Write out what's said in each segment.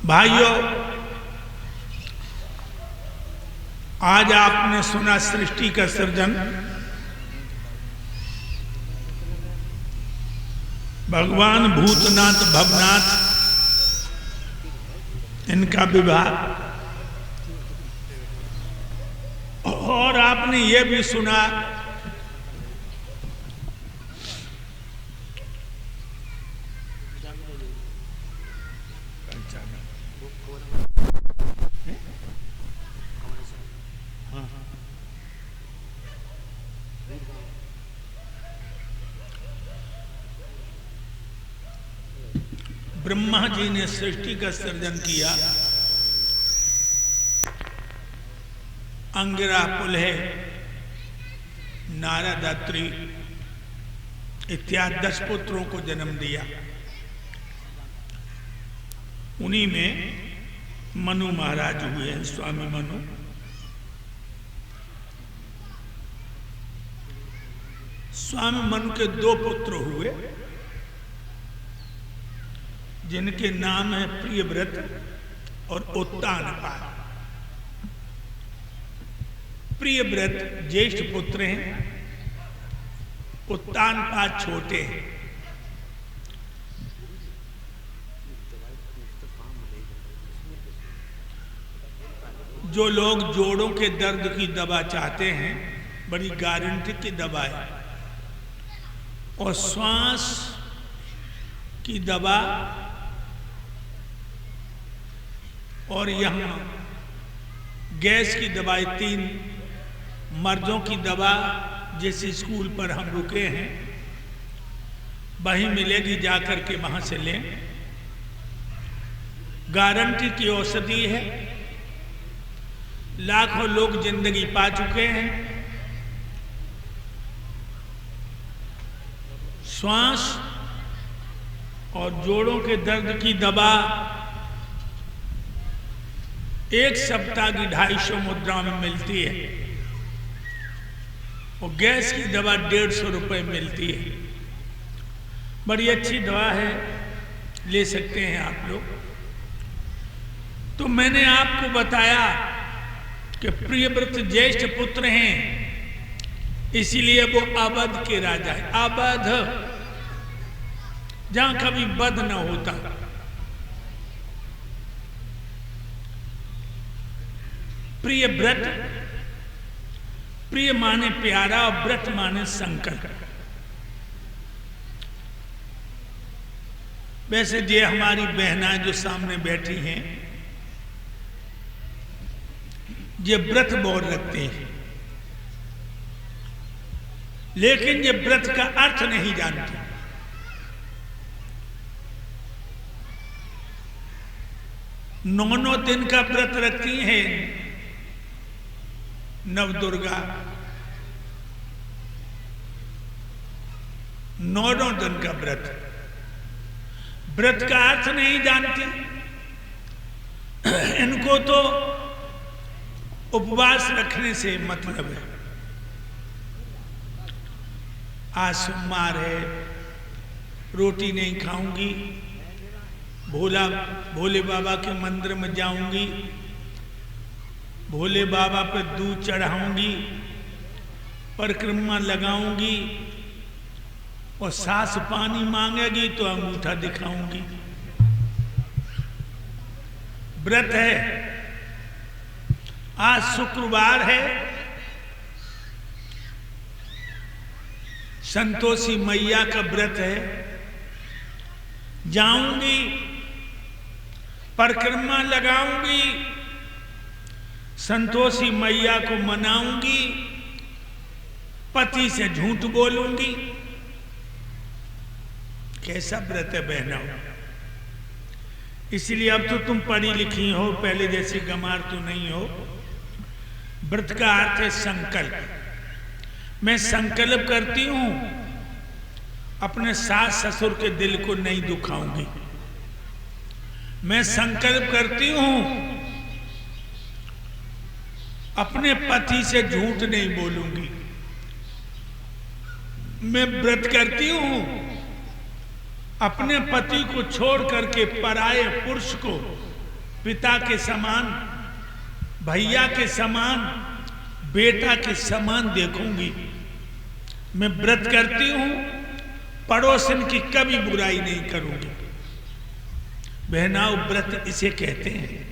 भाइयों, आज आपने सुना सृष्टि का सृजन, भगवान भूतनाथ भवनाथ इनका विवाह, और आपने ये भी सुना ब्रह्मा जी ने सृष्टि का सृजन किया। अंगिरा, पुलह, नारद, अत्रि इत्यादि 10 पुत्रों को जन्म दिया। उन्हीं में मनु महाराज हुए हैं, स्वामी मनु। स्वामी मनु के 2 पुत्र हुए जिनके नाम है प्रियव्रत और उत्तानपाद। प्रियव्रत ज्येष्ठ पुत्र हैं, उत्तानपाद छोटे हैं। जो लोग जोड़ों के दर्द की दवा चाहते हैं, बड़ी गारंटी की दवा है, और श्वास की दवा, और यहाँ गैस की दवाई, 3 मर्दों की दवा जिस स्कूल पर हम रुके हैं वहीं मिलेगी, जाकर के वहां से लें। गारंटी की औषधि है। लाखों लोग जिंदगी पा चुके हैं। श्वास और जोड़ों के दर्द की दवा 1 सप्ताह की 250 मुद्रा में मिलती है, और गैस की दवा 150 रुपये मिलती है। बड़ी अच्छी दवा है, ले सकते हैं आप लोग। तो मैंने आपको बताया कि प्रियव्रत ज्येष्ठ पुत्र हैं, इसीलिए वो अवध के राजा है। अवध, जहां कभी वध न होता। प्रिय व्रत, प्रिय माने प्यारा और व्रत माने संकल्प। वैसे ये हमारी बहना जो सामने बैठी हैं, ये व्रत बहुत रखती हैं, लेकिन ये व्रत का अर्थ नहीं जानती। नौ दिन का व्रत रखती हैं, नवदुर्गा 9 दिन का व्रत। व्रत का अर्थ नहीं जानती। इनको तो उपवास रखने से मतलब है। आज सोमवार है, रोटी नहीं खाऊंगी, भोले बाबा के मंदिर में जाऊंगी, भोले बाबा पर दूध चढ़ाऊंगी, परिक्रमा लगाऊंगी, और सास पानी मांगेगी तो अंगूठा दिखाऊंगी। व्रत है। आज शुक्रवार है, संतोषी मैया का व्रत है। जाऊंगी, परिक्रमा लगाऊंगी, संतोषी मैया को मनाऊंगी, पति से झूठ बोलूंगी। कैसा व्रत है बहनों। इसलिए अब तो तुम पढ़ी लिखी हो, पहले जैसी गंवार तो नहीं हो। व्रत का अर्थ है संकल्प। मैं संकल्प करती हूं अपने सास ससुर के दिल को नहीं दुखाऊंगी। मैं संकल्प करती हूं अपने पति से झूठ नहीं बोलूंगी। मैं व्रत करती हूं अपने पति को छोड़ करके पराये पुरुष को पिता के समान, भैया के समान, बेटा के समान देखूंगी। मैं व्रत करती हूं, पड़ोसन की कभी बुराई नहीं करूंगी। बहनाओ, व्रत इसे कहते हैं।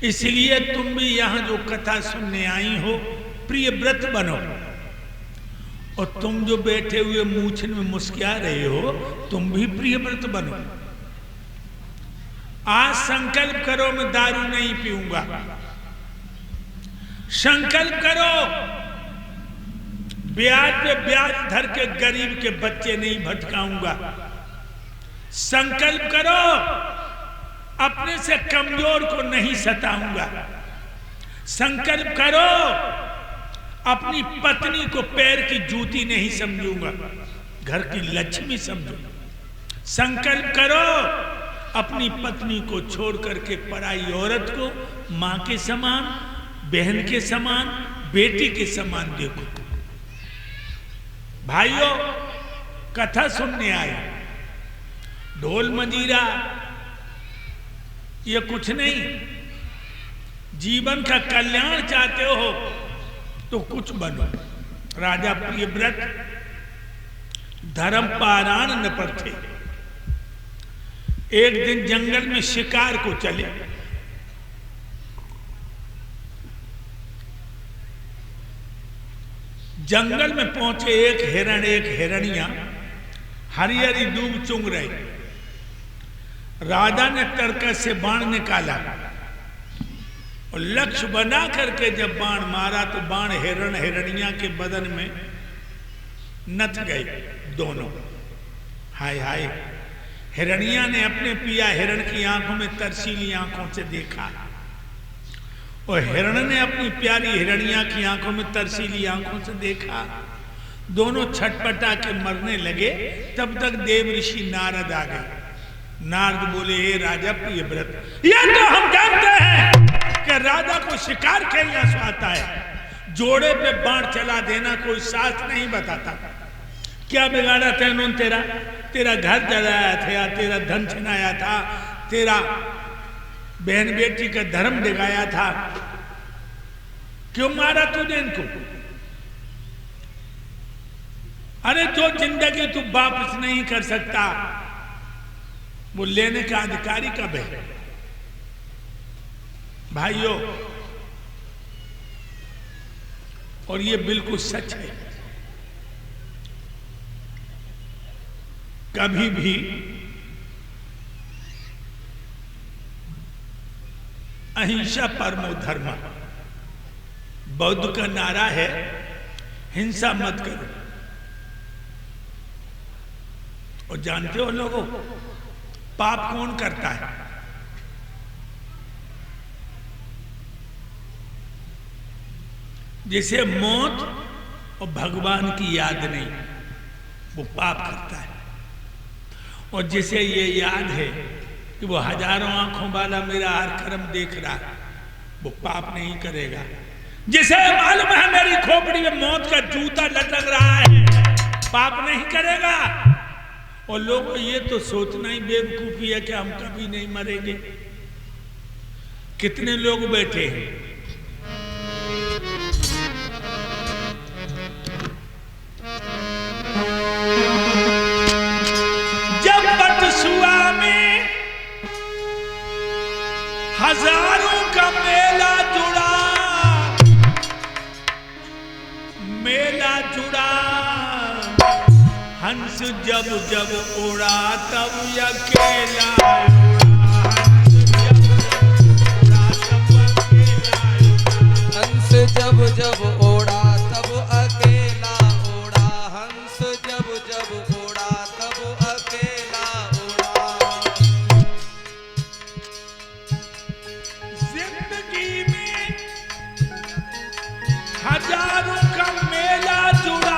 इसलिए तुम भी यहां जो कथा सुनने आई हो, प्रिय व्रत बनो। और तुम जो बैठे हुए मूछन में मुस्कुरा रहे हो, तुम भी प्रिय व्रत बनो। आज संकल्प करो, मैं दारू नहीं पीऊंगा। संकल्प करो, ब्याज पे ब्याज धर के गरीब के बच्चे नहीं भटकाऊंगा। संकल्प करो, अपने से कमजोर को नहीं सताऊंगा। संकल्प करो, अपनी पत्नी को पैर की जूती नहीं समझूंगा, घर की लक्ष्मी समझूंगा। संकल्प करो, अपनी पत्नी को छोड़ करके पराई औरत को मां के समान, बहन के समान, बेटी के समान देखो। भाइयों, कथा सुनने आए, ढोल मंजीरा ये कुछ नहीं। जीवन का कल्याण चाहते हो तो कुछ बनो। राजा प्रियव्रत धर्म पारायण नपर थे। एक दिन जंगल में शिकार को चले। जंगल में पहुंचे, एक हिरण एक हिरणिया हरी हरी दूब चुंग रहे। राजा ने तरकस से बाण निकाला और लक्ष्य बना करके जब बाण मारा तो बाण हिरण हिरणिया के बदन में नथ गए दोनों। हाय हाय, हिरणिया ने अपने पिया हिरण की आंखों में तरसीली आंखों से देखा और हिरण ने अपनी प्यारी हिरणिया की आंखों में तरसीली आंखों से देखा। दोनों छटपटा के मरने लगे। तब तक देव ऋषि नारद आ गए। नारद बोले, हे राजा प्रियव्रत, यह तो हम जानते हैं कि राजा को शिकार खेलना आता है, जोड़े पे बाण चला देना कोई शास्त्र नहीं बताता। क्या बिगाड़ा था उन्होंने तेरा? तेरा घर जलाया था, तेरा धन छिनाया था, तेरा बहन बेटी का धर्म दिखाया था, क्यों मारा तूने इनको? अरे जो जिंदगी तू वापस नहीं कर सकता, वो लेने का अधिकारी कब है? भाइयों, और ये बिल्कुल सच है। कभी भी अहिंसा परमो धर्म, बौद्ध का नारा है, हिंसा मत करो। और जानते हो लोगों, पाप कौन करता है? जिसे मौत और भगवान की याद नहीं, वो पाप करता है। और जिसे ये याद है कि वो हजारों आंखों वाला मेरा हर कर्म देख रहा है, वो पाप नहीं करेगा। जिसे मालूम है मेरी खोपड़ी में मौत का जूता लटक रहा है, पाप नहीं करेगा। और लोगों, ये तो सोचना ही बेवकूफी है कि हम कभी नहीं मरेंगे। कितने लोग बैठे हैं, जब बटसुआ में हजारों का मेला जुड़ा, मेला जुड़ा, हंस जब जब उड़ा तब अकेला हंस जब जब उड़ा तब अकेला उड़ा, हंस जब जब उड़ा तब अकेला उड़ा। जिंदगी में हजारों का मेला जुड़ा,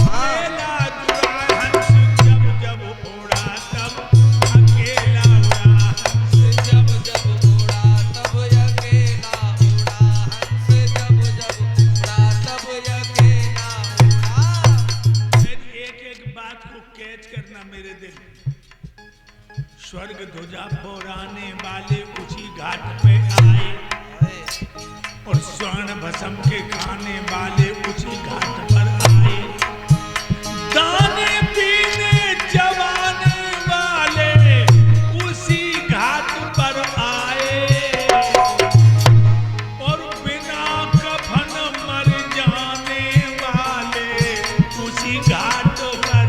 मेला जुड़ा, हंस जब जब उड़ा तब अकेला स्वर्ग ध्वजा फहराने वाले उसी घाट पे आए और स्वर्ण भस्म के खाने वाले उसी घाट पर आए। दाने पीने चबाने वाले उसी घाट पर आए और बिना कफन मर जाने वाले उसी घाट पर।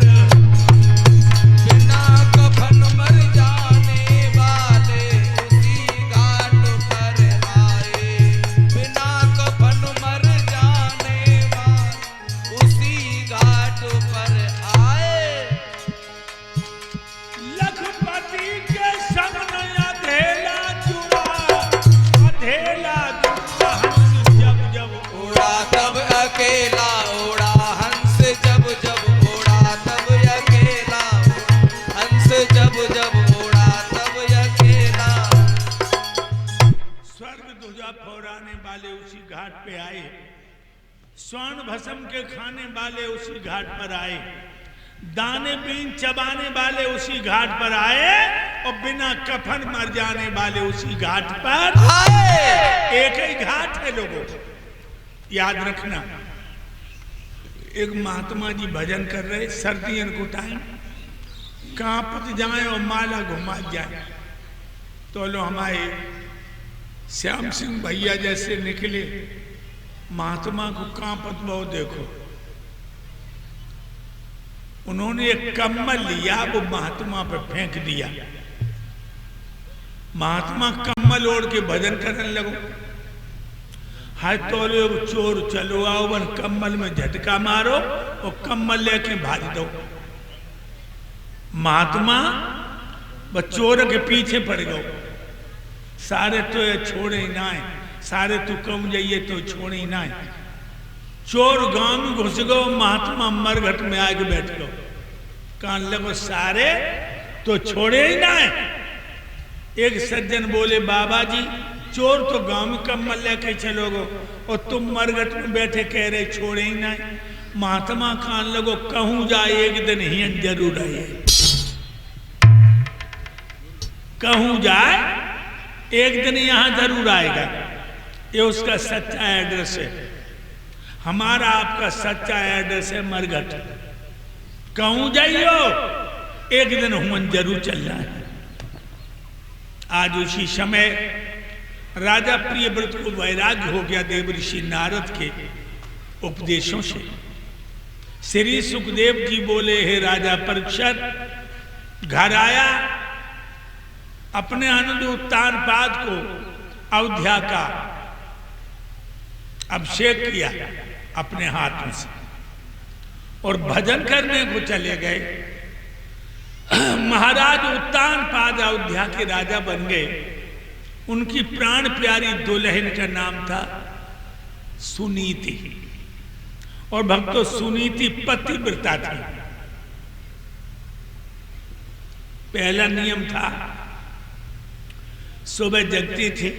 बिना कफन मर जाने वाले उसी घाट पर आए। बिना कफन मर जाने वाले उसी घाट पर आए। लखपति के संग अधेला जुआ हंस जब जब उड़ा तब अकेला उड़ा हंस जब जब उड़ा तब अकेला हंस जब जब उड़ा तब अकेला। स्वर्ग ध्वजा फहराने वाले उसी घाट पे आए, स्वर्ण भस्म के खाने वाले उसी घाट पर आए, दाने बीन चबाने वाले उसी घाट पर आए और बिना कफन मर जाने वाले उसी घाट पर आए। एक ही घाट है लोगों, याद रखना। एक महात्मा जी भजन कर रहे, सर्दियों को टाइम, कांपत जाए और माला घुमा जाए, तो लो हमारे श्याम सिंह भैया जैसे निकले, महात्मा को कांपत बहुत देखो। उन्होंने एक कम्बल लिया, वो महात्मा पे फेंक दिया। महात्मा कम्बल ओढ़ के भजन करने लगो। हाय तो लोग चोर चलो आओ, बन कम्बल में झटका मारो और कम्बल लेके भाग दो। महात्मा बस चोर के पीछे पड़ गए। सारे तो ये छोड़े ही ना है, सारे तो कम जाइए तो छोड़े ही ना है। चोर गांव में घुस गो, महात्मा मरघट में आके बैठ गो। कान लगो सारे तो छोड़े ही ना है। एक सज्जन बोले, बाबा जी चोर तो गांव में कम्बल लेके चलोगो और तुम मरघट में बैठे कह रहे छोड़े ही ना है। महात्मा कान लगो, कहूं जाए एक दिन ही जरूर आए। कहूं जाए एक दिन यहां जरूर आएगा। ये उसका सच्चा एड्रेस है। हमारा आपका सच्चा एड्रेस है मरघट। कहूं जाइयो एक दिन हुमन जरूर चलना है। आज उसी समय राजा प्रियव्रत को वैराग्य हो गया देवऋषि नारद के उपदेशों से। श्री सुखदेव जी बोले, हे राजा परीक्षित, घर आया, अपने आनंद उत्तानपाद को अयोध्या का अभिषेक किया अपने हाथों से और भजन करने को चले गए। महाराज उत्तानपाद अयोध्या के राजा बन गए। उनकी प्राण प्यारी दुल्हन का नाम था सुनीति और भक्तों सुनीति पतिव्रता थी। पहला नियम था सुबह जगती थी,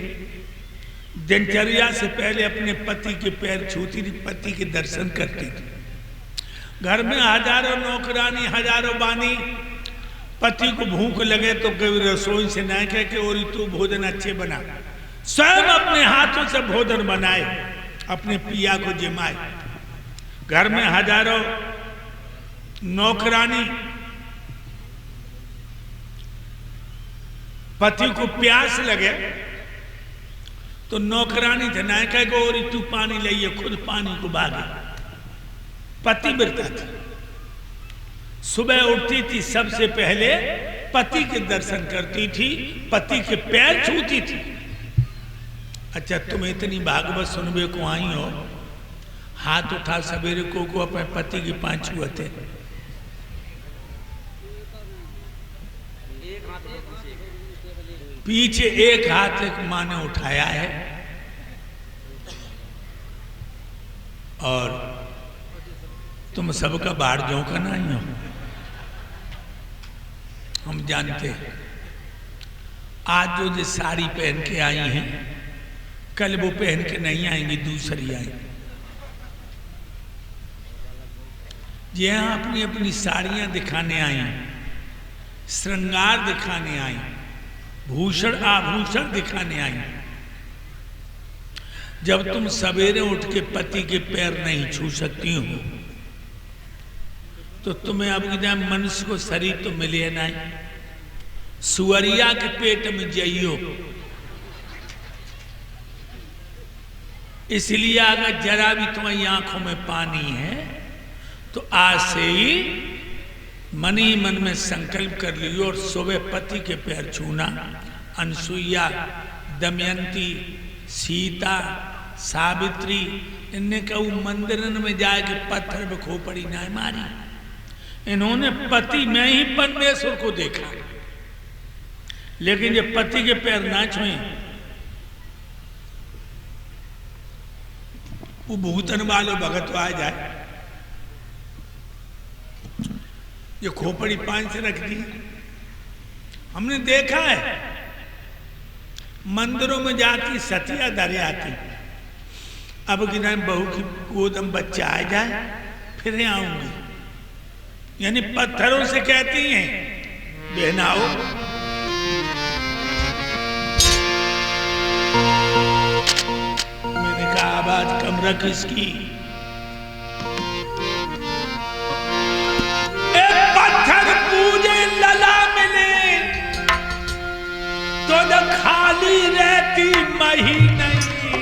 दिनचर्या से पहले अपने पति के पैर छूती थी, पति के दर्शन करती थी। घर में हजारों नौकरानी हजारों बानी, पति को भूख लगे तो कभी रसोई से ना कह के और तू भोजन अच्छे बना, स्वयं अपने हाथों से भोजन बनाए, अपने पिया को जिमाए। घर में हजारों नौकरानी, पति को प्यास लगे तो नौकरानी थे ना कह के और तू पानी लाइए, खुद पानी को भागे। पतिव्रता थी। सुबह उठती थी, सबसे पहले पति के दर्शन करती थी, पति के पैर छूती थी। अच्छा, तुम इतनी भागवत सुनबे को आई हो, हाथ उठा सवेरे को अपने पति के पांव छुअते। पीछे एक हाथ एक माँ ने उठाया है और तुम सबका बाढ़ जो का नहीं हो, हम जानते हैं। आज जो साड़ी पहन के आई हैं, कल वो पहन के नहीं आएंगी, दूसरी आएंगी। जी हाँ, अपनी अपनी साड़ियां दिखाने आई हैं, श्रृंगार दिखाने आई, भूषण आभूषण दिखाने आई। जब तुम सवेरे उठ के पति के पैर नहीं छू सकती हो तो तुम्हें अब मनुष्य को शरीर तो मिले नहीं, सुअरिया के पेट में जाइयो। इसलिए अगर जरा भी तुम्हारी आंखों में पानी है तो आज से ही मन ही मन में संकल्प कर लियो और सुबह पति के पैर छूना। अनसुईया, दमयंती, सीता, सावित्री, इनने कहू मंदिरन में जाके पत्थर में खोपड़ी ना मारी। इन्होंने पति में ही परमेश्वर को देखा, लेकिन जब पति के पैर ना छुए वो भूतन वाले भगत आ जाए, ये खोपड़ी पान से रख दी। हमने देखा है मंदिरों में जाती सतिया धरे आती, अब कि ना बहू की गोदम बच्चा आ जाए फिर आऊंगी, यानी पत्थरों से कहती हैं बहनाओ। मैंने कहा आवाज कम रख इसकी। पत्थर पूजे लला मिले तो न खाली रहती मही नहीं,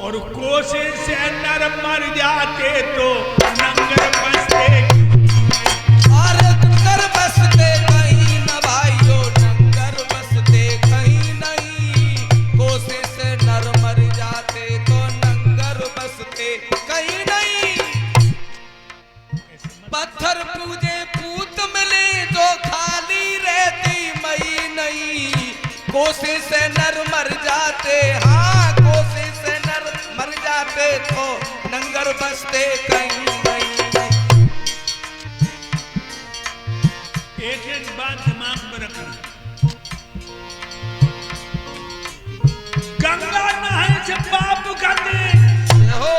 और कोसे से नर मर जाते तो नंगर बसते। अरे नंगर बसते कहीं न भाइयों, नंगर बसते कहीं नहीं, कोसे से नर मर जाते तो नंगर बसते कहीं नहीं। पत्थर पूजे पूत मिले तो खाली रहती मई नहीं, कोसे से नर मर जाते, हाँ कोसे से नर मर जाते तो नंगर बसते कहीं नहीं। एक एक बात दिमाग में रखना, गंगा नहाए से पाप करते हो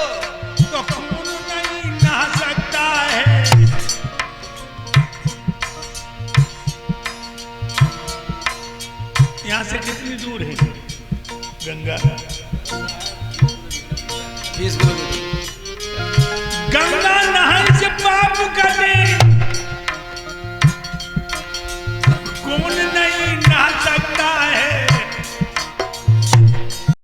तो खून नहीं नहा सकता है। यहां से कितनी दूर है गंगा? 20 किलोमीटर।